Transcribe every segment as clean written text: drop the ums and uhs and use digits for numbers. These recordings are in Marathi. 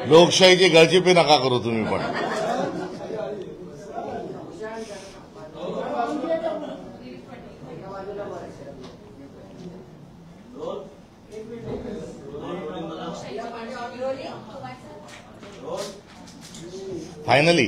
लोकशाहीची गळचेपी नका करू तुम्ही पण. फायनली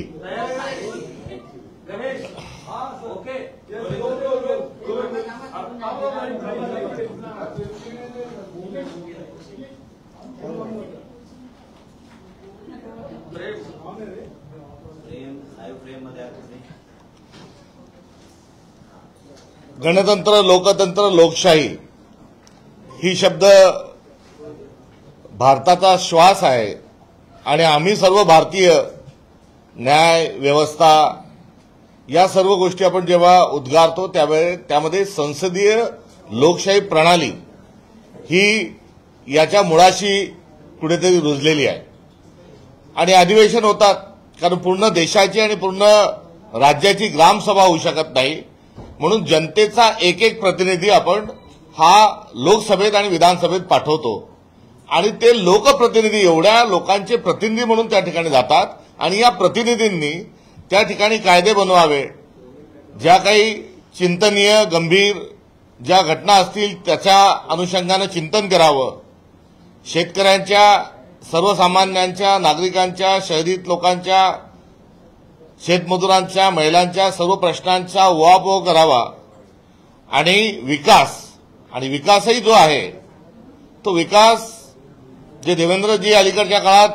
गणतंत्र, लोकतंत्र, लोकशाही ही शब्द भारताचा श्वास आहे आणि आम्ही सर्व भारतीय न्याय व्यवस्था या सर्व गोष्टी आपण जेव्हा उद्गारतो त्यामध्ये संसदीय लोकशाही प्रणाली ही याच्या मुळाशी कुठेतरी रुजलेली आहे. आणि अधिवेशन होतात कारण पूर्ण देशाची आणि पूर्ण राज्याची ग्रामसभा होऊ शकत नाही, म्हणून जनतेचा एक एक प्रतिनिधी आपण हा लोकसभेत आणि विधानसभेत पाठवतो आणि ते लोकप्रतिनिधी एवढ्या लोकांचे प्रतिनिधी म्हणून त्या ठिकाणी जातात आणि या प्रतिनिधींनी त्या ठिकाणी कायदे बनवावे, ज्या काही चिंतनीय गंभीर ज्या घटना असतील त्याच्या अनुषंगाने चिंतन करावं, शेतकऱ्यांच्या, सर्वसामान्यांच्या, नागरिकांच्या, शहरी लोकांच्या, शेतमजुरांच्या, महिलांच्या सर्व प्रश्नांचा उहापोह करावा आणि विकासही जो आहे तो विकास जे देवेंद्रजी अलीकडच्या काळात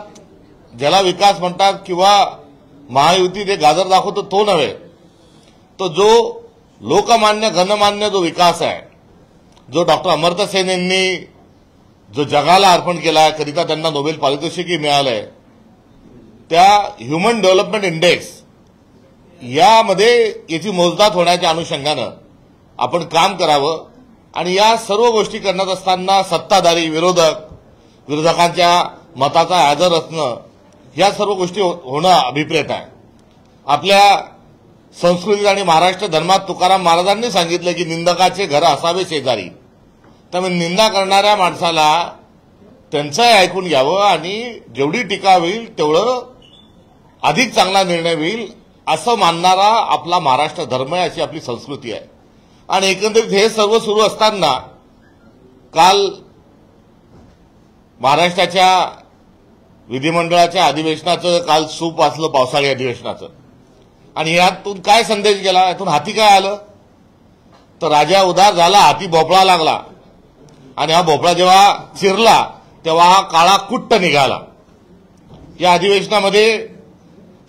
ज्याला विकास म्हणतात किंवा महायुती ते गाजर दाखवतो तो नव्हे, तो जो लोकमान्य गणमान्य जो विकास आहे, जो डॉक्टर अमर्त्य सेन यांनी जो जगाला अर्पण केला करिता त्यांना नोबेल पारितोषिकही मिळालंय, त्या ह्युमन डेव्हलपमेंट इंडेक्स यामध्ये याची मोजदाद होण्याच्या अनुषंगानं आपण काम करावं. आणि या सर्व गोष्टी करण्यात असताना सत्ताधारी विरोधकांच्या मताचा आदर असणं या सर्व गोष्टी होणं अभिप्रेत आहे. आपल्या संस्कृतीत आणि महाराष्ट्र धर्मात तुकाराम महाराजांनी सांगितलं की निंदकाचे घर असावे शेजारी. त्यामुळे निंदा करणाऱ्या माणसाला त्यांचंही ऐकून घ्यावं आणि जेवढी टीका होईल तेवढं अधिक चांगला निर्णय होईल असं मानणारा आपला महाराष्ट्र धर्म आहे, अशी आपली संस्कृती आहे. आणि एकंदरीत हे सर्व सुरू असताना काल महाराष्ट्राच्या विधिमंडळाच्या अधिवेशनाचं काल सूप वाचलं, पावसाळी अधिवेशनाचं. आणि यातून काय संदेश गेला, यातून हाती काय आलं, तर राजा उदार झाला, हाती भोपळा लागला. आणि हा भोपळा जेव्हा चिरला तेव्हा हा काळा कुट्ट निघाला. या अधिवेशनामध्ये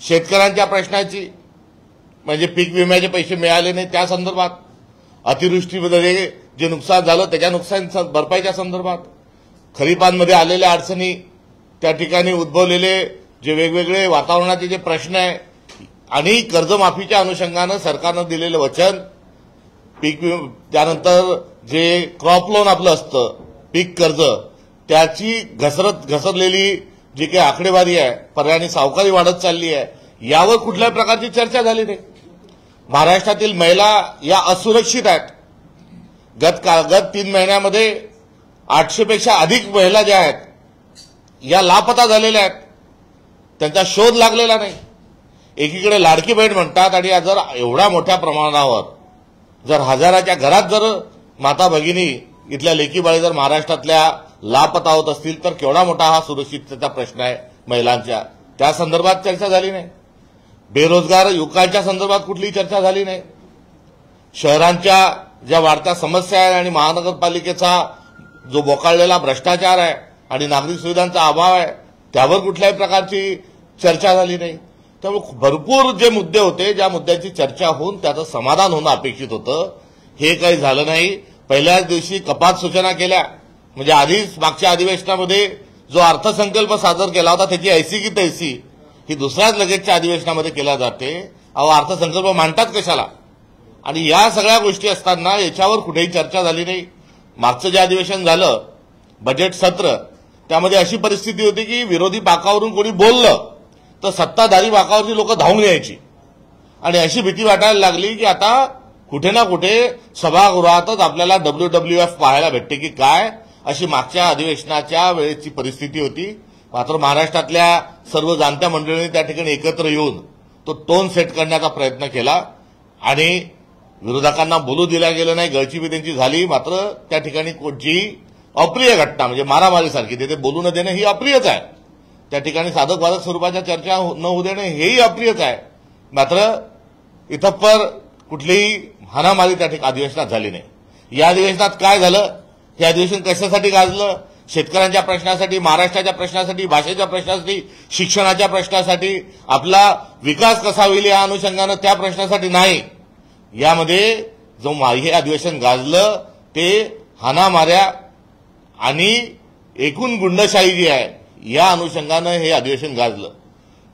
शेतकऱ्यांच्या प्रश्नाची म्हणजे पीक विम्याचे पैसे मिळाले नाही त्या संदर्भात, अतिवृष्टीमध्ये जे नुकसान झालं त्याच्या नुकसान भरपाईच्या संदर्भात, खरीपांमध्ये आलेल्या अडचणी, त्या ठिकाणी उद्भवलेले जे वेगवेगळे वातावरणाचे जे प्रश्न आहे आणि कर्जमाफीच्या अनुषंगानं सरकारनं दिलेलं वचन, त्यानंतर जे क्रॉप लोन आपलं असतं पीक कर्ज त्याची घसरलेली जी काही आकडेवारी आहे, पर्यायाने सावकारी वाढत चालली आहे, यावर कुठल्याही प्रकारची चर्चा झाली नाही. महाराष्ट्रातील महिला या असुरक्षित आहेत. गत 3 महिन्यामध्ये 800 पेक्षा अधिक महिला ज्या आहेत या लापता झालेल्या आहेत, त्यांचा शोध लागलेला नाही. एकीकडे लाडकी बहीण म्हणतात आणि जर एवढ्या मोठ्या प्रमाणावर जर हजाराच्या घरात जर माता भगिनी इथल्या लेकीबाळी जर महाराष्ट्रातल्या लापता होत असतील तर केवढा मोठा हा सुरक्षिततेचा प्रश्न आहे महिलांच्या, त्या संदर्भात चर्चा झाली नाही. बेरोजगार युवकांच्या संदर्भात कुठलीही चर्चा झाली नाही. शहरांच्या ज्या वाढत्या समस्या आहेत आणि महानगरपालिकेचा जो बोकाळलेला भ्रष्टाचार आहे आणि नागरिक सुविधांचा अभाव आहे त्यावर कुठल्याही प्रकारची चर्चा झाली नाही. त्यामुळे भरपूर जे मुद्दे होते, ज्या मुद्द्याची चर्चा होऊन त्याचं समाधान होणं अपेक्षित होतं, हे काही झालं नाही. पहिल्याच दिवशी कपात सूचना केल्या, म्हणजे आधीच मागच्या अधिवेशनामध्ये जो अर्थसंकल्प सादर केला होता त्याची ऐसी की तैसी ही दुसऱ्याच लगेचच्या अधिवेशनामध्ये केल्या जाते. अर्थसंकल्प मांडतात कशाला? आणि या सगळ्या गोष्टी असताना याच्यावर कुठेही चर्चा झाली नाही. मागचं जे अधिवेशन झालं बजेट सत्र त्यामध्ये अशी परिस्थिती होती की विरोधी बाकावरून कोणी बोललं तर सत्ताधारी बाकावरची लोक धावून यायची आणि अशी भीती वाटायला लागली की आता कुठे ना कुठे सभागृहातच आपल्याला WWF पाहायला भेटते की काय, अशी मागच्या अधिवेशनाच्या वेळेची परिस्थिती होती. मात्र महाराष्ट्रातल्या सर्व जाणत्या मंडळींनी त्या ठिकाणी एकत्र येऊन तो टोन सेट करण्याचा प्रयत्न केला आणि विरोधकांना बोलू दिल्या गेलं नाही, गळचीपी त्यांची झाली. मात्र त्या ठिकाणी कोणतीही अप्रिय घटना म्हणजे मारामारीसारखी तिथे बोलू न देणं ही अप्रियच आहे. त्या ठिकाणी साधक वादक स्वरूपाच्या चर्चा न होऊ देणं हेही अप्रियच आहे. मात्र इथपर कुठलीही हाणामारी त्या ठिकाणी अधिवेशनात झाली नाही. या अधिवेशनात काय झालं, हे अधिवेशन कशासाठी गाजलं? शेतकऱ्यांच्या प्रश्नासाठी, महाराष्ट्राच्या प्रश्नासाठी, भाषेच्या प्रश्नासाठी, शिक्षणाच्या प्रश्नासाठी, आपला विकास कसा होईल या अनुषंगानं त्या प्रश्नासाठी नाही. यामध्ये जो हे अधिवेशन गाजलं ते हाणामाऱ्या आणि एकूण गुंडशाही जी आहे या अनुषंगानं हे अधिवेशन गाजलं.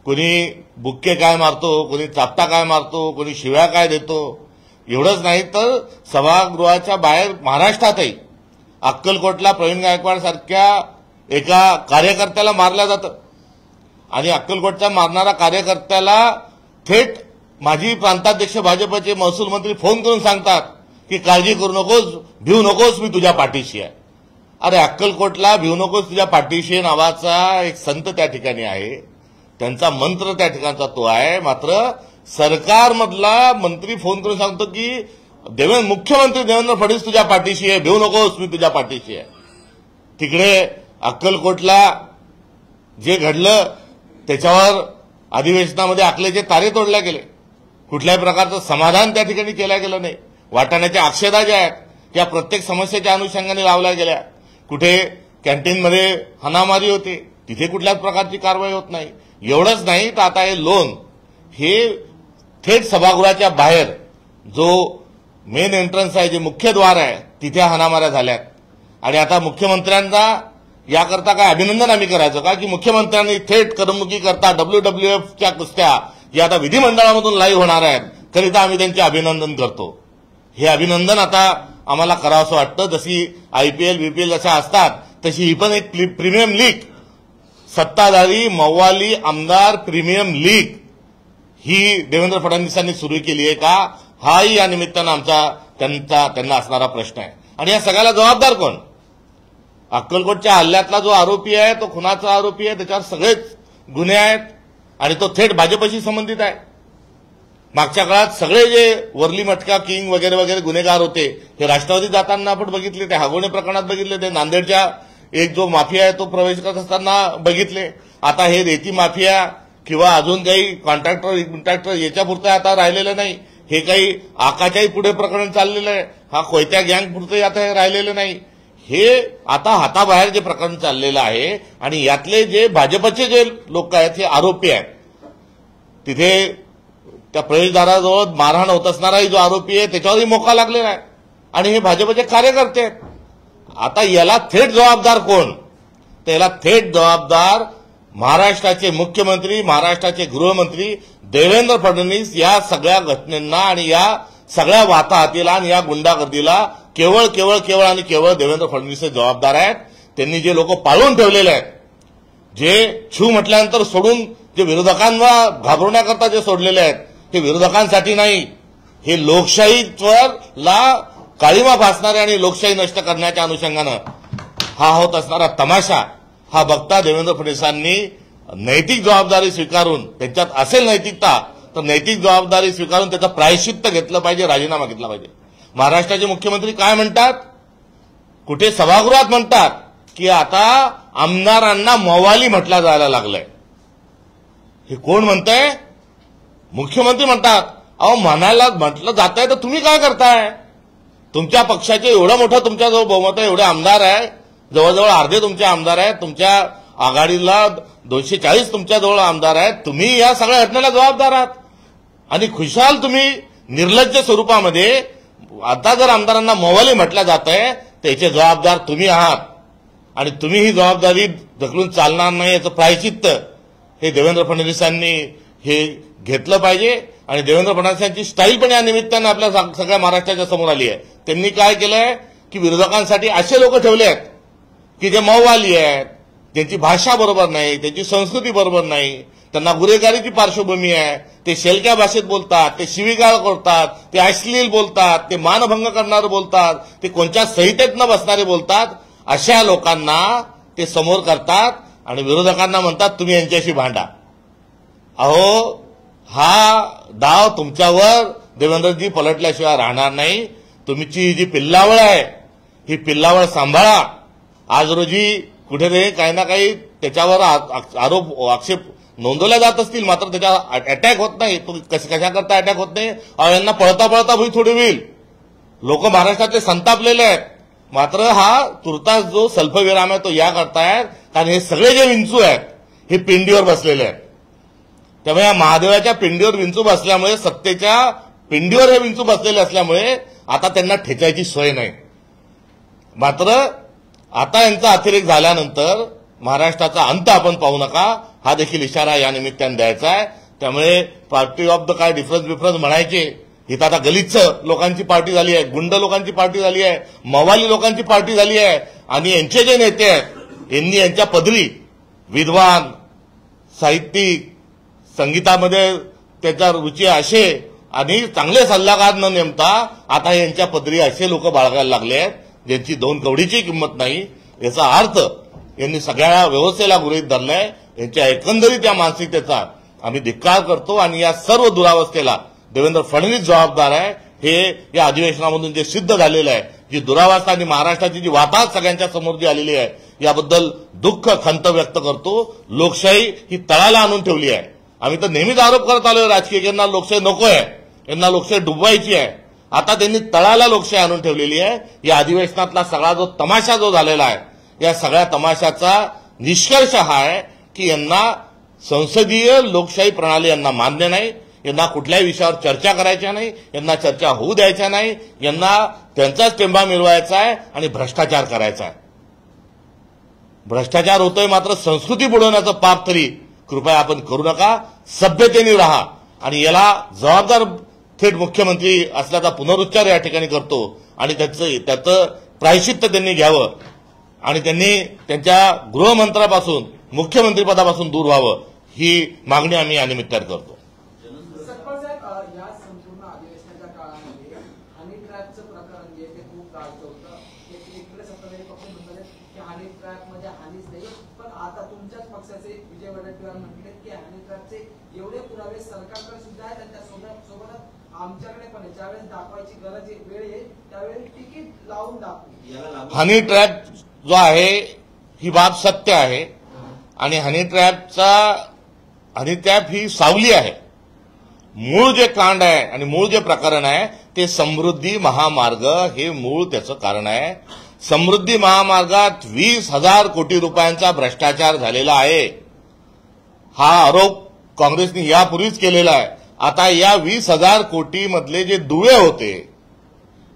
कोणी बुक्के काय मारतो, कोणी चापटा काय मारतो, कोणी शिव्या काय देतो. एवढंच नाही तर सभागृहाच्या बाहेर महाराष्ट्रातही अक्कलकोटला प्रवीण गायकवाड सारख्या एका कार्यकर्त्याला मारलं जातं आणि अक्कलकोटचा मारणारा कार्यकर्त्याला थेट माजी प्रांताध्यक्ष भाजपचे महसूल मंत्री फोन करून सांगतात की काळजी करू नकोस, भिवू नकोस, मी तुझ्या पाठीशी आहे. अरे अक्कलकोटला भिवू नकोस तुझ्या पाठीशी नावाचा एक संत त्या ठिकाणी आहे, त्यांचा मंत्र त्या ठिकाणचा तो आहे. मात्र सरकारमधला मंत्री फोन करून सांगतो की मुख्यमंत्री देवेंद्र फडणवीस तुझ्या पाठीशी आहे, भिवू नकोस, मी तुझ्या पाठीशी आहे. तिकडे अक्कलकोटला जे घडलं त्याच्यावर अधिवेशनामध्ये आखलेचे तारे तोडले गेले, कुठल्याही प्रकारचं समाधान त्या ठिकाणी केलं गेलं नाही. वाटाण्याच्या आक्षेदा ज्या आहेत त्या प्रत्येक समस्येच्या अनुषंगाने लावल्या गेल्या. कुठे कॅन्टीनमध्ये हाणामारी होते तिथे कुठल्याच प्रकारची कारवाई होत नाही. एवढंच नाही तर आता हे लोन हे थेट सभागृहाच्या बाहेर जो मेन एंट्रन्स आहे, जे मुख्य द्वार आहे, तिथे हाणामाऱ्या झाल्यात. आणि आता मुख्यमंत्र्यांना याकरता काय अभिनंदन आम्ही करायचं का की मुख्यमंत्र्यांनी थेट करमणुकी करता WWFच्या कुस्त्या या आता विधिमंडळामधून लाईव्ह होणार आहेत, करिता आम्ही त्यांचे अभिनंदन करतो. हे अभिनंदन आता आम्हाला करावंसं वाटतं. जशी IPL BPL जशा असतात तशी ही पण एक प्रीमियम लीग, सत्ताधारी मव्वाली आमदार प्रीमियम लीग ही देवेंद्र फडणवीसांनी सुरू केली आहे का, हाही या निमित्तानं त्यांना असणारा प्रश्न आहे. आणि या सगळ्याला जबाबदार कोण? अक्कलकोटच्या हल्ल्यातला जो आरोपी आहे तो खुनाचा आरोपी आहे, त्याच्यावर सगळेच गुन्हे आहेत आणि तो थेट भाजपशी संबंधित आहे. मागच्या काळात सगळे जे वरली मटका किंग वगैरे वगैरे गुन्हेगार होते हे राष्ट्रवादी जाताना आपण बघितले, ते हागोणे प्रकरणात बघितले, ते नांदेडच्या एक जो माफिया आहे तो प्रवेश करत असताना बघितले. आता हे रेती माफिया किंवा अजून काही कॉन्ट्रॅक्टर याच्यापुरतं आता राहिलेलं नाही. हे काही आकाच्याही पुढे प्रकरण चाललेलं आहे. हा कोयत्या गँग पुरतंही आता हे राहिलेलं नाही. हे आता हाताबाहेर जे प्रकरण चाललेलं आहे आणि यातले जे भाजपचे जे लोक आहेत हे आरोपी आहेत. तिथे त्या प्रवेशद्वाराजवळ मारहाण होत असणाराही जो आरोपी आहे त्याच्यावरही मोका लागलेला आहे आणि हे भाजपचे कार्यकर्ते आहेत. आता याला थेट जबाबदार कोण? तर याला थेट जबाबदार महाराष्ट्राचे मुख्यमंत्री, महाराष्ट्राचे गृहमंत्री देवेंद्र फडणवीस या सगळ्या घटनेंना आणि या सगळ्या वाताहतीला आणि या गुंडागर्दीला केवळ केवळ केवळ आणि केवळ देवेंद्र फडणवीस जबाबदार आहेत. त्यांनी जे लोक पाळून ठेवलेले आहेत, जे छू म्हटल्यानंतर सोडून जे विरोधकांना घाबरवण्याकरता जे सोडलेले आहेत ते विरोधकांसाठी नाही, हे लोकशाहीला काळीमा फासणारे आणि लोकशाही नष्ट करण्याच्या अनुषंगानं हा होत असणारा तमाशा हा बघता देवेंद्र फडणवीसांनी नैतिक जबाबदारी स्वीकारून, त्यांच्यात असेल नैतिकता तर नैतिक जबाबदारी स्वीकारून त्याचं प्रायश्चित्त घेतलं पाहिजे, राजीनामा घेतला पाहिजे. महाराष्ट्राचे मुख्यमंत्री काय म्हणतात, कुठे सभागृहात म्हणतात की आता आमदारांना मवाली म्हटलं जायला लागलंय. हे कोण म्हणतंय? मुख्यमंत्री म्हणतात. अहो म्हणायला म्हटलं जात आहे तर तुम्ही काय करताय? तुमच्या पक्षाचे एवढं मोठं तुमच्याजवळ बहुमत आहे, एवढे आमदार आहे, जवळजवळ अर्धे तुमचे आमदार आहेत, तुमच्या आघाडीला 240 तुमच्याजवळ आमदार आहेत, तुम्ही या सगळ्या घटनेला जबाबदार आहात आणि खुशाल तुम्ही निर्लज्ज स्वरूपामध्ये आता जर आमदारांना मवाली म्हटलं जात आहे त्याचे जबाबदार तुम्ही आहात आणि तुम्ही ही जबाबदारी ढकलून चालणार नाही. याचं प्रायश्चित्त हे देवेंद्र फडणवीसांनी हे घेतलं पाहिजे. आणि देवेंद्र फडणवीसांची स्टाईल पण या निमित्तानं आपल्या सगळ्या महाराष्ट्राच्या समोर आली आहे. त्यांनी काय केलंय की विरोधकांसाठी असे लोक ठेवले आहेत की जे मौवाली आहेत, त्यांची भाषा बरोबर नाही, त्यांची संस्कृती बरोबर नाही, त्यांना गुन्हेगारीची पार्श्वभूमी आहे, ते शेलक्या भाषेत बोलतात, ते शिवीगाळ करतात, ते अश्लील बोलतात, ते मानभंग करणारे बोलतात, ते कोणत्या संहितेत न बसणारे बोलतात. अशा लोकांना ते समोर करतात आणि विरोधकांना म्हणतात तुम्ही यांच्याशी भांडा. अहो, हा डाव तुमच्यावर देवेंद्रजी पलटल्याशिवाय राहणार नाही. तुमची जी पिल्लावळ आहे ही पिल्लावळ सांभाळा. आज रोजी कुठेतरी काही ना काही त्याच्यावर आरोप आक्षेप नोंदवल्या जात असतील, मात्र त्याच्या अटॅक होत नाही. कशाकरता अटॅक होत नाही? यांना पळता पळता भुई थोडी होईल. लोक महाराष्ट्रातले संतापलेले आहेत, मात्र हा तुर्तास जो सल्पविराम आहे तो या करतायत कारण हे सगळे जे विंचू आहेत हे पिंडीवर बसलेले आहेत. त्यामुळे या महादेवाच्या पिंडीवर विंचू बसल्यामुळे, सत्तेच्या पिंडीवर हे विंचू बसलेले असल्यामुळे आता त्यांना ठेचायची सोय नाही. मात्र आता यांचा अतिरेक झाल्यानंतर महाराष्ट्राचा अंत आपण पाहू नका, हा देखील इशारा या निमित्ताने द्यायचा आहे. त्यामुळे पार्टी ऑफ द काय डिफरन्स म्हणायचे, ही तर आता गलिच्छ लोकांची पार्टी झाली आहे, गुंड लोकांची पार्टी झाली आहे, मवाली लोकांची पार्टी झाली आहे. आणि यांचे जे नेते आहेत यांनी यांच्या पदरी विद्वान, साहित्यिक, संगीतामध्ये त्याच्या रुची असे आणि चांगले सल्लागार न नेमता आता यांच्या पदरी असे लोक बाळगायला लागले आहेत ज्यांची दोन कवडीची किंमत नाही. याचा अर्थ यांनी सगळ्या व्यवस्थेला गृहीत धरलाय. यांच्या एकंदरीत या मानसिकतेचा आम्ही धिक्कार करतो आणि या सर्व दुरावस्थेला देवेंद्र फडणवीस जबाबदार आहे. हे या अधिवेशनामधून जे सिद्ध झालेलं आहे, जी दुरावस्था आणि महाराष्ट्राची जी वाताहत सगळ्यांच्या समोर जी आलेली आहे, याबद्दल दुःख खंत व्यक्त करतो. लोकशाही ही तळाला आणून ठेवली आहे. आम्ही तर नेहमीच आरोप करत आलोय राजकीय यांना लोकशाही नको आहे, यांना लोकशाही डुबवायची आहे. आता त्यांनी तळाला लोकशाही आणून ठेवलेली आहे. या अधिवेशनातला सगळा जो तमाशा जो झालेला आहे, या सगळ्या तमाशाचा निष्कर्ष हा आहे की यांना संसदीय लोकशाही प्रणाली यांना मान्य नाही, यांना कुठल्याही विषयावर चर्चा करायच्या नाही, यांना चर्चा होऊ द्यायच्या नाही, यांना त्यांचाच टेंबा मिळवायचा आहे आणि भ्रष्टाचार करायचा आहे. भ्रष्टाचार होतोय, मात्र संस्कृती बुडवण्याचं पाप तरी कृपया आपण करू नका. सभ्यतेने राहा आणि याला जबाबदार थेट मुख्यमंत्री असल्याचा पुनरुच्चार या ठिकाणी करतो आणि त्याचं प्रायश्चित्त त्यांनी घ्यावं आणि त्यांनी त्यांच्या गृहमंत्र्यापासून, मुख्यमंत्रीपदापासून दूर व्हावं, ही मागणी आम्ही या निमित्ताने करतो. या संपूर्ण अधिवेशनाच्या काळामध्ये हनी ट्रॅपचं प्रकरण जे ते खूप गाजलं होतं. इकडे सत्ताधारी पक्ष म्हणतात की हनी ट्रॅप म्हणजे हानीच नाही, पण आता तुमच्याच पक्षाचे विजय वडेट्टीवार म्हटले की हनी ट्रॅपचे एवढे पुरावे सरकारकडे सुद्धा आहेत आणि त्यासोबत आमच्याकडे पण आहे. ज्यावेळेस दाखवायची गरज वेळ येईल त्यावेळी तिकीट लावून दाखवू. हनी ट्रॅप जो आहे ही बाब सत्य आहे आणि हनी ट्रॅप ही सावली आहे. मूळ जे कांड आहे आणि मूळ जे प्रकरण आहे ते समृद्धी महामार्ग हे मूळ त्याचं कारण आहे. समृद्धी महामार्गात 20,000 कोटी रुपयांचा भ्रष्टाचार झालेला आहे. हा आरोप काँग्रेसने यापूर्वीच केलेला आहे. आता या 20,000 कोटी मधले जे दुवे होते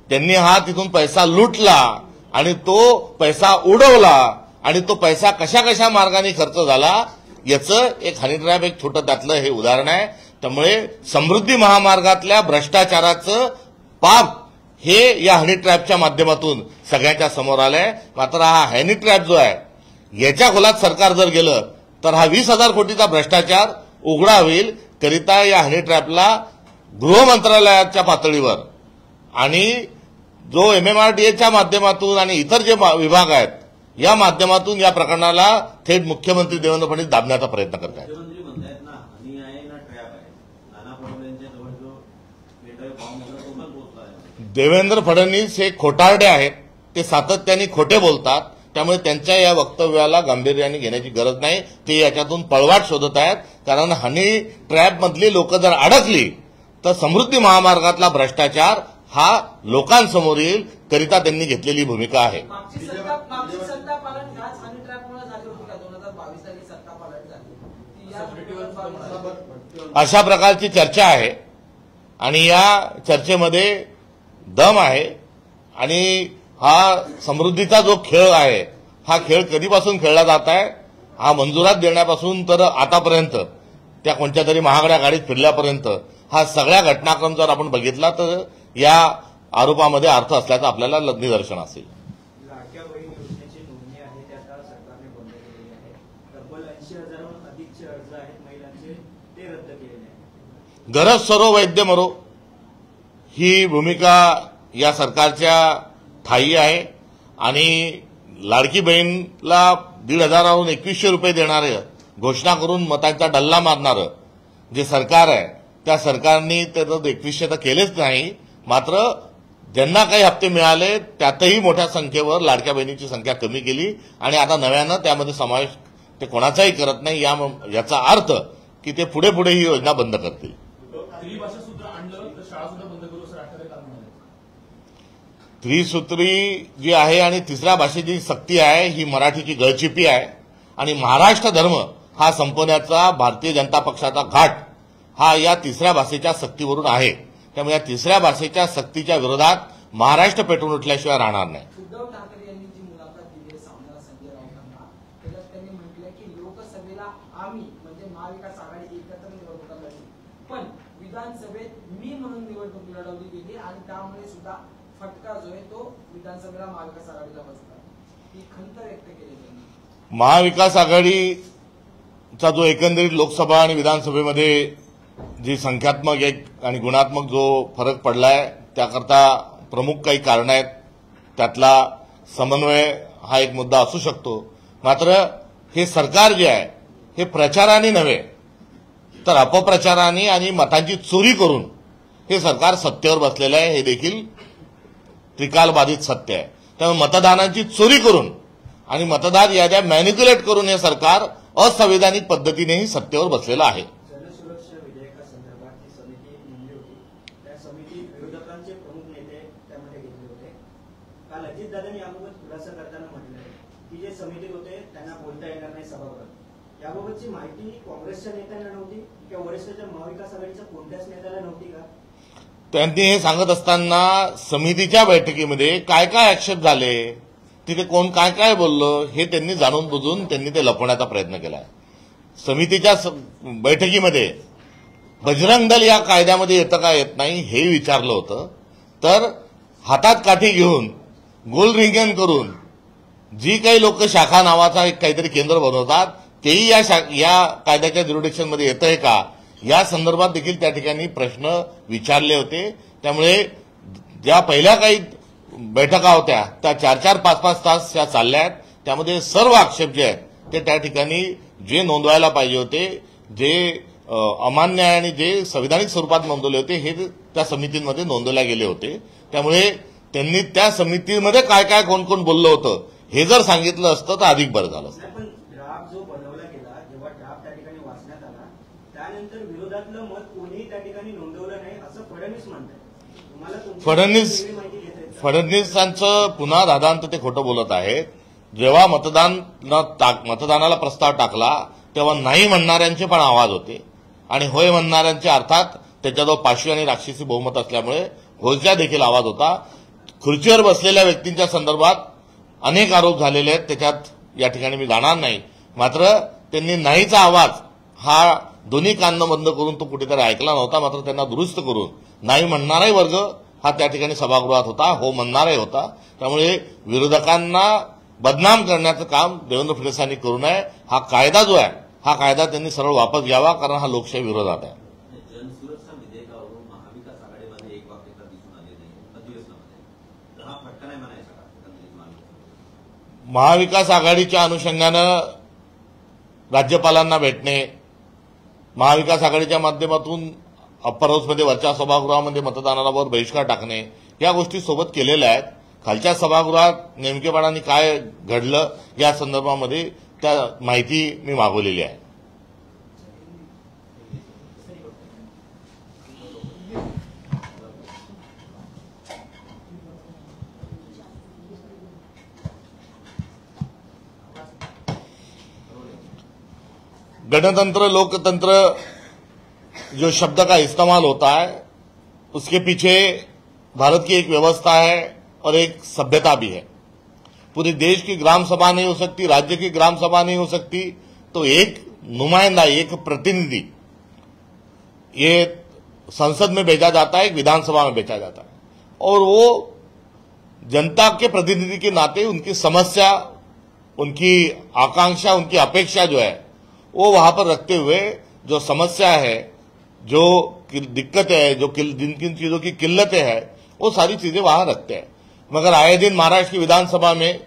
त्यांनी हा तिथून पैसा लुटला आणि तो पैसा उडवला आणि तो पैसा कशा कशा मार्गाने खर्च झाला याचं एक हनी ट्रॅप एक छोटं त्यातलं हे उदाहरण आहे. त्यामुळे समृद्धी महामार्गातल्या भ्रष्टाचाराचं पाप हे या हनी ट्रॅपच्या माध्यमातून सगळ्यांच्या समोर आलंय. मात्र हा हनी ट्रॅप जो आहे याच्या खोलात सरकार जर गेलं तर हा 20,000 कोटीचा भ्रष्टाचार उघडा होईल. करिता या हनी ट्रॅपला गृह मंत्रालयाच्या पातळीवर आणि जो MMRDAच्या माध्यमातून आणि इतर जे विभाग आहेत या माध्यमातून या प्रकरणाला थेट मुख्यमंत्री देवेंद्र फडणवीस दाबण्याचा प्रयत्न करत आहेत. देवेंद्र फडणवीस हे खोटारडे आहेत, ते सातत्याने खोटे बोलतात. त्यामुळे त्यांच्या या वक्तव्याला गांभीर्याने घेण्याची गरज नाही. ते याच्यातून पळवाट शोधत आहेत. कारण हनी ट्रॅप मधली लोक जर अडकली तर समृद्धी महामार्गातला भ्रष्टाचार हा लोकांसमोर येईल करिता त्यांनी घेतलेली भूमिका आहे. अशा प्रकारची चर्चा आहे आणि या चर्चेमध्ये दम आहे आणि हा समृद्धीचा जो खेळ आहे हा खेळ कधीपासून खेळला जात आहे, हा मंजुरात देण्यापासून तर आतापर्यंत त्या कोणत्या तरी महागड्या गाडीत फिरल्यापर्यंत हा सगळ्या घटनाक्रम जर आपण बघितला तर या आरोपामध्ये अर्थ असल्याचं आपल्याला निदर्शन असेल. 80,000हून अधिकचे अर्ज आहेत महिलांचे ते रद्द केलेले आहेत. गरज सरो वैद्य मरो ही भूमिका या सरकारच्या ठायी आहे आणि लाडकी बहीणला 1,500वरून 2,100 रुपये देणारे घोषणा करून मतांचा डल्ला मारणारं जे सरकार आहे त्या सरकारने त्याचं 2,100 तर केलेच नाही, मात्र ज्यांना काही हप्ते मिळाले त्यातही मोठ्या संख्येवर लाडक्या बहिणीची संख्या कमी केली आणि आता नव्यानं त्यामध्ये समावेश ते कोणाचाही करत नाही. याचा अर्थ की ते पुढे पुढे ही योजना बंद करतील. त्रिभाषा सूत्र आणलं तर शाळा सुद्धा बंद करू असं ठाकरे काल म्हणाले. त्रिसूत्री जी आहे आणि तिसऱ्या भाषेची सक्ती आहे ही मराठीची गळचिपी आहे आणि महाराष्ट्र धर्म हा संपवण्याचा भारतीय जनता पक्षाचा घाट हा या तिसऱ्या भाषेच्या सक्तीवरून आहे. त्यामुळे या तिसऱ्या भाषेच्या सक्तीच्या विरोधात महाराष्ट्र पेटून उठल्याशिवाय राहणार नाही. उद्धव ठाकरे यांनी जी मुलाखत दिली आहे सामनाला संजय राऊतांना, त्याच्यात त्यांनी म्हटलंय की लोकसभेला आम्ही म्हणजे महाविकास आघाडी एकत्र निवडणुका लढली, पण विधानसभेत मी म्हणून निवडणूक लढवली गेली आणि त्यामुळे सुद्धा फटका जो आहे तो विधानसभेला महाविकास आघाडीला बसला. ही खंत व्यक्त केली त्यांनी. महाविकास आघाडीचा जो एकंदरीत लोकसभा आणि विधानसभेमध्ये जी संख्यात्मक एक आणि गुणात्मक जो फरक पडलाय त्याकरता प्रमुख काही कारण आहेत. त्यातला समन्वय हा एक मुद्दा असू शकतो, मात्र हे सरकार जे आहे हे प्रचाराने नव्हे तर अपप्रचाराने आणि मतांची चोरी करून हे सरकार सत्तेवर बसलेलं आहे. हे देखील त्रिकालबाधित सत्य आहे. त्यामुळे मतदानाची चोरी करून आणि मतदार याद्या मॅनिप्युलेट करून हे सरकार असंवैधानिक पद्धतीनेही सत्तेवर बसलेलं आहे. जनसुरक्षा विधेयकासंदर्भात जी समिती नेमली होती त्या समितीत विरोधकांचे प्रमुख नेते त्यामध्ये घेतले होते. काल अजितदादांनी याबाबत खुलासा करताना म्हटलंय की जे समितीत होते त्यांना बोलता येणार नाही सभागृहात. याबाबतची माहिती काँग्रेसच्या नेत्यांना नव्हती किंवा वरिष्ठच्या महाविकास आघाडीच्या कोणत्याच नेत्याला नव्हती का? त्यांनी हे सांगत असताना समितीच्या बैठकीमध्ये काय काय आक्षेप झाले, तिथे कोण काय काय बोललं हे त्यांनी जाणून बुजून त्यांनी ते लपवण्याचा प्रयत्न केलाय. समितीच्या बैठकीमध्ये बजरंग दल या कायद्यामध्ये येतं का येत नाही हे विचारलं होतं, तर हातात काठी घेऊन गोल रिंगण करून जी काही लोक शाखा नावाचा एक काहीतरी केंद्र बनवतात तेही या कायद्याच्या ज्युरिडिक्शनमध्ये येतंय का या संदर्भात देखील त्या ठिकाणी प्रश्न विचारले होते. त्यामुळे ज्या पहिल्या काही बैठका होत्या त्या 4-4, 5-5 तास त्या चालल्या आहेत. त्यामध्ये सर्व आक्षेप जे आहेत ते त्या ठिकाणी जे नोंदवायला पाहिजे होते, जे अमान्य आहे आणि जे संविधानिक स्वरूपात नोंदवले होते हे त्या समितींमध्ये नोंदवल्या गेले होते. त्यामुळे त्यांनी त्या समितीमध्ये काय काय कोण कोण बोललं होतं हे जर सांगितलं असतं तर अधिक बरं झालं असतं. पण ड्राफ्ट जो बनवला गेला, जेव्हा ड्राफ्ट त्या ठिकाणी वाचण्यात आला त्यानंतर विरोधातलं मत कोणीही त्या ठिकाणी नोंदवलं नाही असं फडणवीस म्हणतात. तुम्हाला तुमची माहिती घेता येते? फडणवीसांचं पुन्हा दादांत ते खोटं बोलत आहेत. जेव्हा मतदानाला प्रस्ताव टाकला तेव्हा नाही म्हणणाऱ्यांचे पण आवाज होते आणि होय म्हणणाऱ्यांचे अर्थात त्याच्याजवळ पाशवी आणि राक्षसी बहुमत असल्यामुळे होयचा देखील आवाज होता. खुर्चीवर बसलेल्या व्यक्तींच्या संदर्भात अनेक आरोप झालेले आहेत, त्याच्यात या ठिकाणी मी जाणार नाही. मात्र त्यांनी नाहीचा आवाज हा दोन्ही कानं बंद करून तो कुठेतरी ऐकला नव्हता, मात्र त्यांना दुरुस्त करून नाही म्हणणाराही वर्ग हा त्या ठिकाणी सभागृहात होता, हो म्हणणाराही होता. त्यामुळे विरोधकांना बदनाम करण्याचं काम देवेंद्र फडणवीसांनी करू नये. हा कायदा जो आहे हा कायदा त्यांनी सरळ वापस घ्यावा, कारण हा लोकशाही विरोधात आहे. जनसुरक्षा विधेयकावरून महाविकास आघाडीमध्ये एक वाक्यता दिसून आली नाही अधिवेशनामध्ये, तर हा फटका नाही म्हणायचा का? महाविकास आघाडीच्या अनुषंगानं राज्यपालांना भेटणे, महाविकास आघाडीच्या माध्यमातून अप्पर हाऊसमध्ये वरच्या सभागृहामध्ये मतदानावर बहिष्कार टाकणे या गोष्टी सोबत केलेल्या आहेत. खालच्या सभागृहात नेमकेपणाने काय घडलं या संदर्भामध्ये त्या माहिती मी मागवलेली आहे. गणतंत्र लोकतंत्र जो शब्द का इस्तेमाल होता है उसके पीछे भारत की एक व्यवस्था है और एक सभ्यता भी है. पूरे देश की ग्राम सभा नहीं हो सकती, राज्य की ग्राम सभा नहीं हो सकती, तो एक नुमाइंदा, एक प्रतिनिधि ये संसद में भेजा जाता है, एक विधानसभा में भेजा जाता है और वो जनता के प्रतिनिधि के नाते उनकी समस्या, उनकी आकांक्षा, उनकी अपेक्षा जो है वो वहां पर रखते हुए जो समस्या है, जो दिक्कतें है, जो जिन किन चीजों की किल्लतें हैं, वो सारी चीजें वहां रखते हैं। मगर आए दिन महाराष्ट्र की विधानसभा में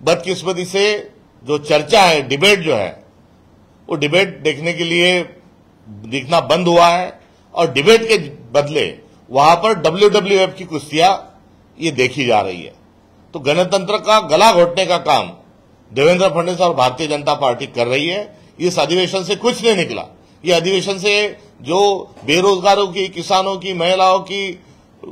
बदकिस्मती से जो चर्चा है, डिबेट जो है, वो डिबेट देखने के लिए दिखना बंद हुआ है और डिबेट के बदले वहां पर WWF की कुश्तियां ये देखी जा रही है। तो गणतंत्र का गला घोटने का काम देवेंद्र फडणवीस और भारतीय जनता पार्टी कर रही है। इस अधिवेशन से कुछ नहीं निकला। ये अधिवेशन से जो बेरोजगारों की, किसानों की, महिलाओं की,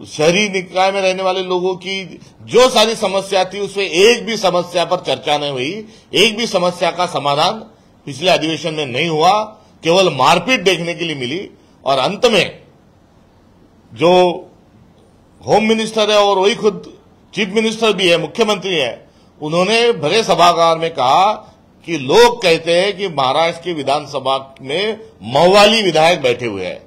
शहरी निकाय में रहने वाले लोगों की जो सारी समस्या थी, उसमें एक भी समस्या पर चर्चा नहीं हुई, एक भी समस्या का समाधान पिछले अधिवेशन में नहीं हुआ। केवल मारपीट देखने के लिए मिली और अंत में जो होम मिनिस्टर है और वही खुद चीफ मिनिस्टर भी है, मुख्यमंत्री है, उन्होंने भरे सभागार में कहा कि लोग कहते हैं कि महाराष्ट्र की विधानसभा में महुवाली विधायक बैठे हुए हैं।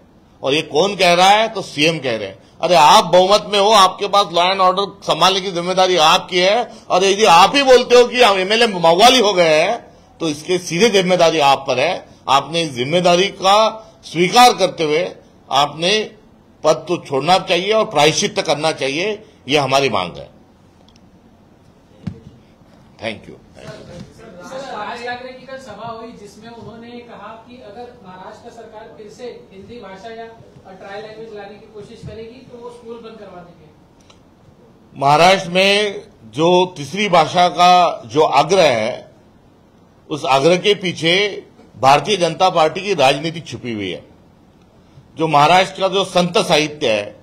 और ये कौन कह रहा है? तो सीएम कह रहे हैं। अरे आप बहुमत में हो, आपके पास लॉ एंड ऑर्डर संभालने की जिम्मेदारी आपकी है, और यदि आप ही बोलते हो कि एमएलए महुवाली हो गए हैं, तो इसके सीधे जिम्मेदारी आप पर है। आपने इस जिम्मेदारी का स्वीकार करते हुए आपने पद तो छोड़ना चाहिए और प्रायश्चित करना चाहिए, ये हमारी मांग है। Thank you. राज ठाकरे की कल सभा हुई जिसमें उन्होंने कहा कि अगर महाराष्ट्र सरकार फिर से हिंदी भाषा या ट्राई लैंग्वेज लाने की कोशिश करेगी तो वो स्कूल बंद करवा देंगे। महाराष्ट्र में जो तीसरी भाषा का जो आग्रह है, उस आग्रह के पीछे भारतीय जनता पार्टी की राजनीति छुपी हुई है। जो महाराष्ट्र का जो संत साहित्य है,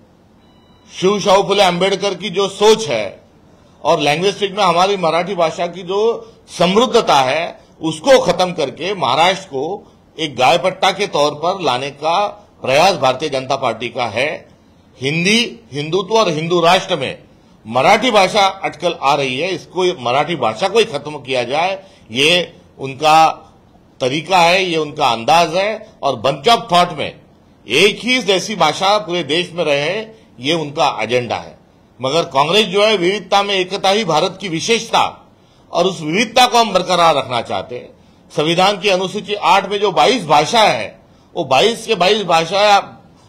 शिव शाहू फुले अम्बेडकर की जो सोच है और लैंग्विस्टिक में हमारी मराठी भाषा की जो समृद्धता है, उसको खत्म करके महाराष्ट्र को एक गायपट्टा के तौर पर लाने का प्रयास भारतीय जनता पार्टी का है। हिंदी, हिंदुत्व और हिंदू राष्ट्र में मराठी भाषा अटकल आ रही है, इसको मराठी भाषा को ही खत्म किया जाए, ये उनका तरीका है, ये उनका अंदाज है। और बंच ऑफ थॉट में एक ही जैसी भाषा पूरे देश में रहे, ये उनका एजेंडा है। मगर कांग्रेस जो है, विविधता में एकता ही भारत की विशेषता, और उस विविधता को हम बरकरार रखना चाहते हैं। संविधान की अनुसूची 8 में जो 22 भाषा है, वो 22 के 22 भाषा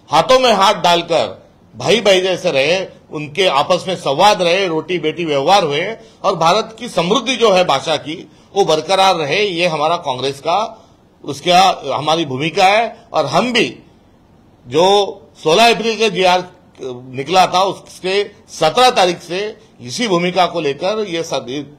हाथों में हाथ डालकर भाई भाई जैसे रहे, उनके आपस में संवाद रहे, रोटी बेटी व्यवहार हुए, और भारत की समृद्धि जो है भाषा की, वो बरकरार रहे। ये हमारा कांग्रेस का, उसका हमारी भूमिका है। और हम भी जो 16 अप्रैल के GR निकला था, उसके 17 तारीख से इसी भूमिका को लेकर ये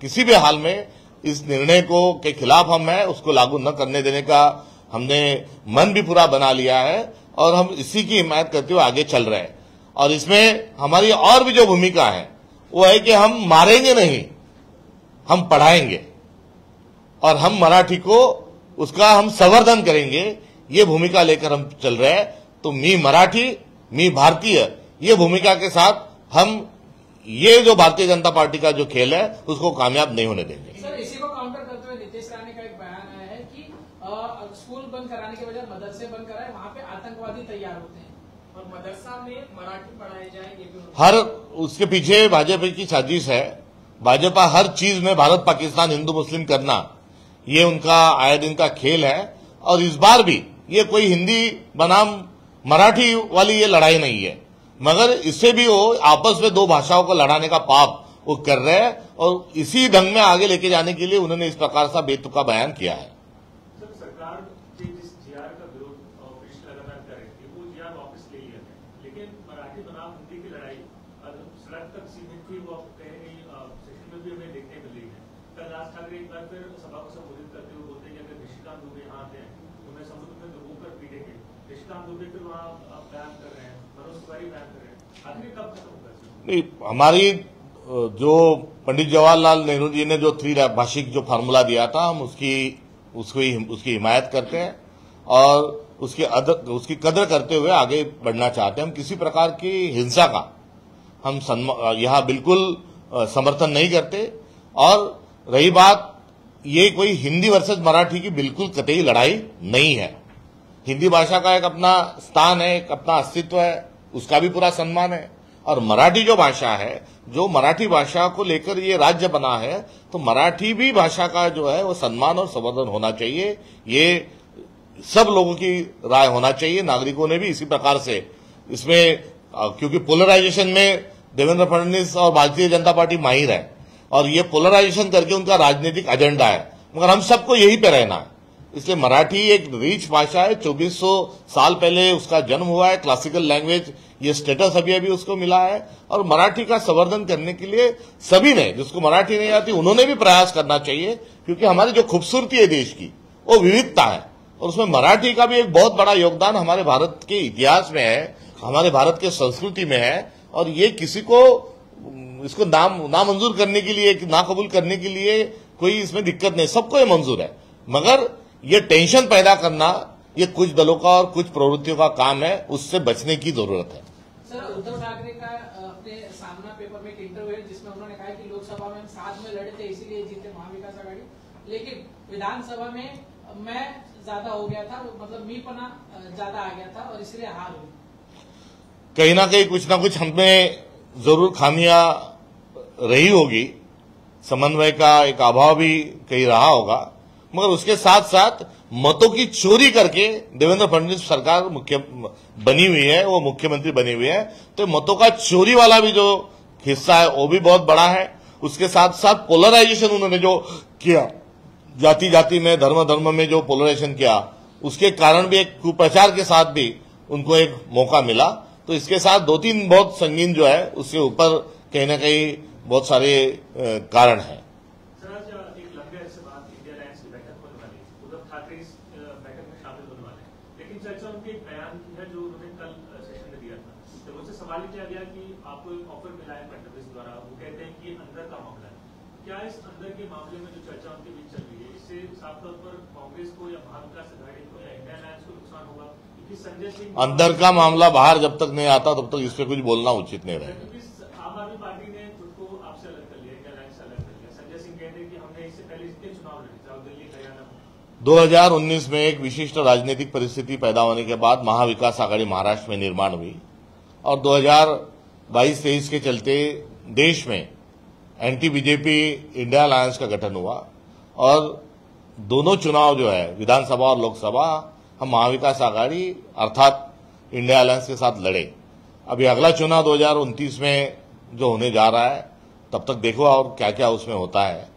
किसी भी हाल में इस निर्णय को के खिलाफ हम हैं, उसको लागू न करने देने का हमने मन भी पूरा बना लिया है, और हम इसी की हिमायत करते हुए आगे चल रहे हैं। और इसमें हमारी और भी जो भूमिका है वो है कि हम मारेंगे नहीं, हम पढ़ाएंगे, और हम मराठी को उसका हम संवर्धन करेंगे। ये भूमिका लेकर हम चल रहे हैं। तो मी मराठी, मी भारतीय, ये भूमिका के साथ हम ये जो भारतीय जनता पार्टी का जो खेल है, उसको कामयाब नहीं होने देंगे। सर, इसी को काउंटर करते हुए नीतीश राणे का एक बयान आया है कि स्कूल बंद कराने के बजाय मदरसे बंद कराए, वहां पे आतंकवादी तैयार होते हैं और मदरसा में मराठी पढ़ाई जाए, ये भी हर उसके पीछे भाजपा की साजिश है। भाजपा हर चीज में भारत पाकिस्तान हिंदू मुस्लिम करना, ये उनका आए दिन का खेल है। और इस बार भी ये कोई हिंदी बनाम मराठी वाली ये लड़ाई नहीं है, मगर इससे भी वो आपस में दो भाषाओं को लड़ाने का पाप वो कर रहे हैं, और इसी ढंग में आगे लेके जाने के लिए उन्होंने इस प्रकार सा बेतुका बयान किया है। सर, सरकार जिस GR का विरोध वरिष्ठ लगातार कर रही थी, वो GR वापस ले लिया है, लेकिन मराठी बनाम हिंदी की लड़ाई सड़क तक सीमित थी, वो कहीं सेशन में भी हमें देखने मिल रही है। कल राज ठाकरे एक बार फिर सभा को संबोधित करते हुए बोलते हैं कि अगर ऋषिकांत दुबे यहाँ आते हैं तो मैं समुद्र में डुबोकर पीटेंगे। ऋषिकांत दुबे फिर वहाँ बयान कर रहे हैं, मनोज तिवारी बयान कर रहे हैं। आखिर कब खत्म होगा? नहीं, हमारी जो पंडित जवाहरलाल नेहरू जी ने जो 3 भाषिक जो फार्मूला दिया था, हम उसकी हिमायत करते हैं और उसकी कदर करते हुए आगे बढ़ना चाहते हैं। हम किसी प्रकार की हिंसा का हम यहाँ बिल्कुल समर्थन नहीं करते। और रही बात, ये कोई हिंदी वर्सेस मराठी की बिल्कुल कतई लड़ाई नहीं है। हिंदी भाषा का एक अपना स्थान है, एक अपना अस्तित्व है, उसका भी पूरा सम्मान है। और मराठी जो भाषा है, जो मराठी भाषा को लेकर ये राज्य बना है, तो मराठी भी भाषा का जो है वो सम्मान और संवर्धन होना चाहिए। ये सब लोगों की राय होना चाहिए, नागरिकों ने भी इसी प्रकार से इसमें, क्योंकि पोलराइजेशन में देवेंद्र फडणवीस और भारतीय जनता पार्टी माहिर है और ये पोलराइजेशन करके उनका राजनीतिक एजेंडा है, मगर हम सबको यही पे रहना है। इसलिए मराठी एक रिच भाषा है, 2400 साल पहले उसका जन्म हुआ है, क्लासिकल लैंग्वेज, ये स्टेटस अभी अभी उसको मिला है और मराठी का संवर्धन करने के लिए सभी ने, जिसको मराठी नहीं आती उन्होंने भी प्रयास करना चाहिए, क्योंकि हमारी जो खूबसूरती है देश की वो विविधता है और उसमें मराठी का भी एक बहुत बड़ा योगदान हमारे भारत के इतिहास में है, हमारे भारत के संस्कृति में है और ये किसी को इसको नामंजूर करने के लिए, ना कबूल करने के लिए कोई इसमें दिक्कत नहीं, सबको ये मंजूर है, मगर ये टेंशन पैदा करना ये कुछ दलों का और कुछ प्रवृत्तियों का काम है, उससे बचने की जरूरत है। सर, उद्धव ठाकरे का अपने सामना पेपर में एक इंटरव्यू है जिसमें उन्होंने कहा कि लोकसभा में हम साथ में लड़े थे इसीलिए जीते महाविकास आघाड़ी, लेकिन विधानसभा में मैं ज्यादा हो गया था, मतलब मीपना ज्यादा आ गया था और इसलिए हार हुई। कहीं ना कहीं कुछ ना कुछ हमें जरूर खामियां रही होगी, समन्वय का एक अभाव भी कहीं रहा होगा, मगर उसके साथ साथ मतों की चोरी करके देवेंद्र फडणवीस सरकार बनी हुई है, वो मुख्यमंत्री बनी हुई है, तो मतों का चोरी वाला भी जो हिस्सा है वो भी बहुत बड़ा है। उसके साथ साथ पोलराइजेशन उन्होंने जो किया, जाति जाति में, धर्म धर्म में जो पोलराइजेशन किया, उसके कारण भी एक कुप्रचार के साथ भी उनको एक मौका मिला। तो इसके साथ 2-3 बहुत संगीन जो है उसके ऊपर कहीं ना कहीं बहुत सारे कारण हैं। सर, आज एक लंबे अरसे बाद इंडिया अलायंस की बैठक होने वाली है, उद्धव ठाकरे इस बैठक में शामिल होने वाले हैं, लेकिन चर्चा उनके एक बयान की है जो उन्होंने कल सेशन में दिया था। तो मुझसे सवाल किया गया कि आपको एक ऑफर मिला है फडणवीस द्वारा, वो कहते हैं कि अंदर का मामला है, क्या इस अंदर के मामले में जो चर्चा उनके बीच चल रही है इससे साफ तौर पर कांग्रेस को या महाविकास आघाड़ी को या इंडिया अलायंस को नुकसान होगा? क्योंकि संजय सिंह अंदर का मामला बाहर जब तक नहीं आता तब तक इस पर कुछ बोलना उचित नहीं रहेगा। क्योंकि आम आदमी पार्टी ने खुद को आपसे अलग कर लिया, इंडिया अलायंस से अलग कर लिया। संजय सिंह कहते हैं कि हमने इससे पहले इतने चुनाव लड़े थे दिल्ली हरियाणा में। 2019 में एक विशिष्ट राजनीतिक परिस्थिति पैदा होने के बाद महाविकास आघाड़ी महाराष्ट्र में निर्माण हुई और 2022-23 के चलते देश में एंटी बीजेपी इंडिया अलायंस का गठन हुआ और दोनों चुनाव जो है विधानसभा और लोकसभा हम महाविकास आघाड़ी अर्थात इंडिया अलायंस के साथ लड़े। अभी अगला चुनाव 2029 में जो होने जा रहा है तब तक देखो और क्या क्या उसमें होता है,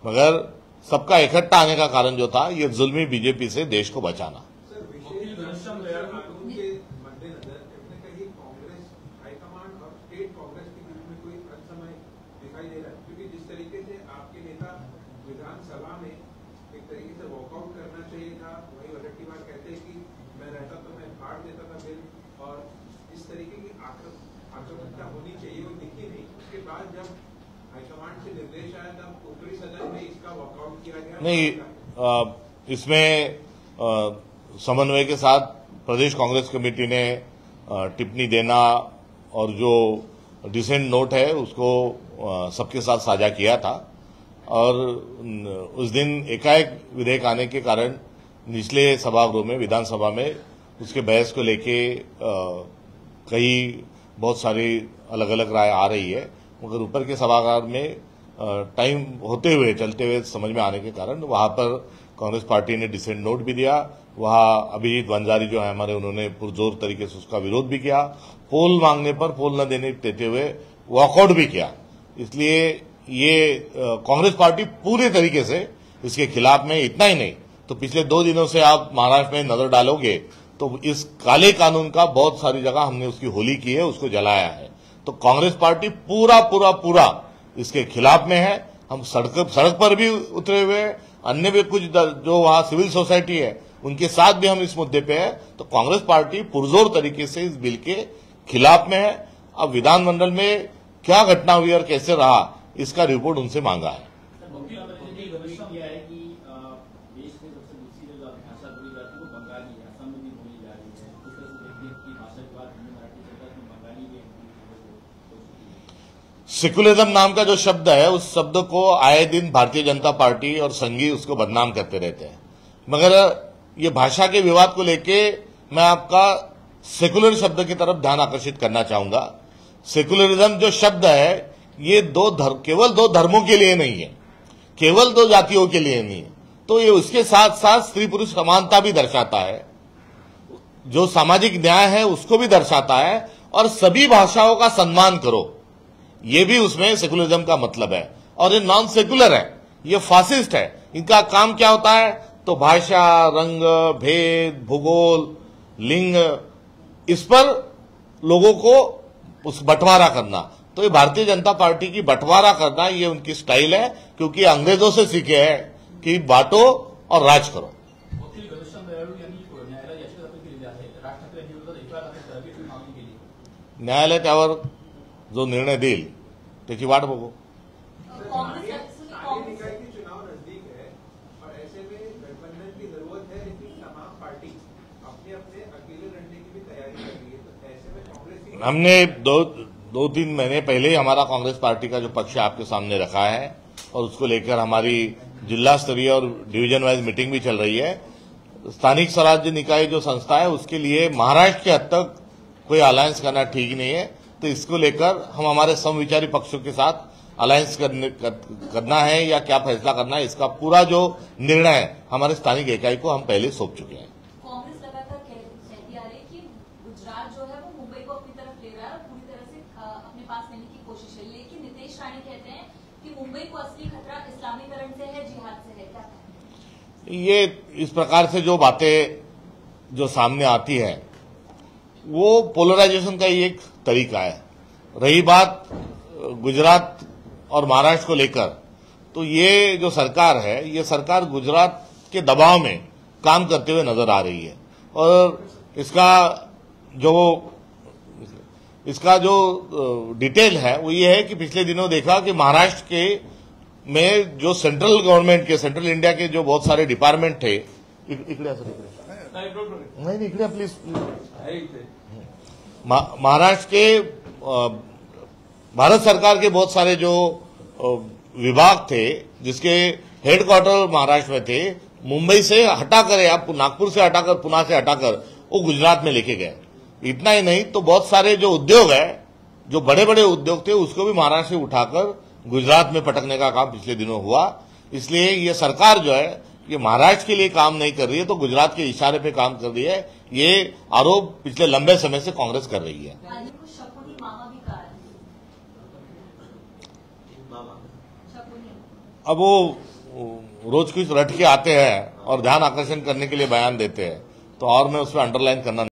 मगर सबका इकट्ठा आने का कारण जो था ये जुल्मी बीजेपी से देश को बचाना। सर, विशेष घनश्याम आंदोलन के मद्देनजर कहीं न कहीं कांग्रेस हाईकमांड और स्टेट कांग्रेस के बीच में कोई असमय दिखाई दे रहा है, क्योंकि जिस तरीके से आपके नेता विधानसभा में एक तरीके से वॉकआउट करना चाहिए था, वही वडेट्टीवार कहते हैं कि मैं रहता तो मैं फाड़ देता था बिल, और इस तरीके की आक्रामकता होनी चाहिए वो दिखी नहीं। उसके बाद जब हाईकमांड से निर्देश आया तब ऊपरी सदन में इसका वॉकआउट किया गया। नहीं, इसमें समन्वय के साथ प्रदेश कांग्रेस कमेटी ने टिप्पणी देना और जो डिसेंट नोट है उसको सबके साथ साझा किया था और उस दिन एकाएक विधेयक आने के कारण निचले सभागृह में विधानसभा में उसके बहस को लेके कई बहुत सारी अलग अलग राय आ रही है, मगर ऊपर के सभागार में टाइम होते हुए चलते हुए समझ में आने के कारण वहां पर कांग्रेस पार्टी ने डिसेंट नोट भी दिया। वहां अभिजीत वंजारी जो है हमारे, उन्होंने पुरजोर तरीके से उसका विरोध भी किया, पोल मांगने पर पोल न देते हुए वॉकआउट भी किया। इसलिए ये कांग्रेस पार्टी पूरे तरीके से इसके खिलाफ में, इतना ही नहीं तो पिछले 2 दिनों से आप महाराष्ट्र में नजर डालोगे तो इस काले कानून का बहुत सारी जगह हमने उसकी होली की है, उसको जलाया है। तो कांग्रेस पार्टी पूरा इसके खिलाफ में है। हम सड़क पर भी उतरे हुए हैं, अन्य भी कुछ जो वहां सिविल सोसाइटी है उनके साथ भी हम इस मुद्दे पे है। तो कांग्रेस पार्टी पुरजोर तरीके से इस बिल के खिलाफ में है। अब विधानमंडल में क्या घटना हुई और कैसे रहा इसका रिपोर्ट उनसे मांगा है। किया है कि देश में सबसे दूसरी जो भाषा बोली जाती है वो बंगाली है, असम में भी बोली जा रही है। उस तरह से देखते हैं कि भाषा के बाद हिंदी मराठी चलता है, बंगाली भी सेकुलरिज्म नाम का जो शब्द है उस शब्द को आए दिन भारतीय जनता पार्टी और संघी उसको बदनाम करते रहते हैं, मगर ये भाषा के विवाद को लेके मैं आपका सेकुलर शब्द की तरफ ध्यान आकर्षित करना चाहूंगा। सेकुलरिज्म जो शब्द है ये केवल दो धर्मों के लिए नहीं है, केवल 2 जातियों के लिए नहीं है। तो ये उसके साथ साथ स्त्री पुरुष समानता भी दर्शाता है, जो सामाजिक न्याय है उसको भी दर्शाता है, और सभी भाषाओं का सम्मान करो, ये भी उसमें सेकुलरिज्म का मतलब है। और ये नॉन सेकुलर है, ये फासिस्ट है। इनका काम क्या होता है? तो भाषा, रंग, भेद, भूगोल, लिंग, इस पर लोगों को उस बंटवारा करना। तो ये भारतीय जनता पार्टी की बंटवारा करना, ये उनकी स्टाइल है, क्योंकि अंग्रेजों से सीखे हैं कि बांटो और राज करो। वकील घनश्याम दयाळू यांनी न्यायालयात याचिका दाखल केलेली आहे. राज ठाकरे यांनी विरोधात एफआयआर दाखल करावी अशी मागणी केली आहे. न्यायालय त्यावर जो निर्णय देईल त्याची वाट बघू. स्थानीय निकाय के चुनाव नजदीक है और ऐसे में गठबंधन की जरूरत है, लेकिन तमाम पार्टी अपने अपने अकेले लड़ने की भी तैयारी कर रही है। तो ऐसे में कांग्रेस की हमने दो तीन महीने पहले ही हमारा कांग्रेस पार्टी का जो पक्ष आपके सामने रखा है, और उसको लेकर हमारी जिला स्तरीय और डिवीजन वाइज मीटिंग भी चल रही है। स्थानिक स्वराज्य निकाय जो संस्था है, उसके लिए महाराष्ट्र के हद तक कोई अलायंस करना ठीक नहीं है। तो इसको लेकर हम हमारे समविचारी पक्षों के साथ अलायंस करना है या क्या फैसला करना है, इसका पूरा जो निर्णय है हमारे स्थानिक इकाई को हम पहले सौंप चुके हैं। कांग्रेस लगातार कहती आ रही है कि गुजरात जो है वो मुंबई को अपनी तरफ ले रहा है और पूरी तरह से अपने पास लेने की कोशिश है, लेकिन नीतीश राणे कहते हैं कि मुंबई को असली खतरा इस्लामीकरण से है, जिहाद से है। क्या कहें? ये इस प्रकार से जो बातें जो सामने आती है, वो पोलराइजेशन का ही एक तरीका है। रही बात गुजरात और महाराष्ट्र को लेकर, तो ये जो सरकार है, ये सरकार गुजरात के दबाव में काम करते हुए नजर आ रही है। और इसका जो डिटेल है वो ये है कि पिछले दिनों देखा कि महाराष्ट्र के में जो सेंट्रल गवर्नमेंट के, सेंट्रल इंडिया के जो बहुत सारे डिपार्टमेंट थे, इकडे असं नहीं इकडे प्लीज, महाराष्ट्र के भारत सरकार के बहुत सारे जो विभाग थे, जिसके हेडक्वार्टर महाराष्ट्र में थे, मुंबई से हटाकर या नागपुर से हटाकर, पुणे से हटाकर वो गुजरात में लेके गए। इतना ही नहीं, तो बहुत सारे जो उद्योग है, जो बड़े बड़े उद्योग थे, उसको भी महाराष्ट्र से उठाकर गुजरात में पटकने का काम पिछले दिनों हुआ। इसलिए ये सरकार जो है, ये महाराष्ट्र के लिए काम नहीं कर रही है, तो गुजरात के इशारे पे काम कर रही है। ये आरोप पिछले लंबे समय से कांग्रेस कर रही है। शकुनी मामा भी कहा है। अब वो रोज कुछ रट के आते हैं और ध्यान आकर्षण करने के लिए बयान देते हैं, तो और मैं उसमें अंडरलाइन करना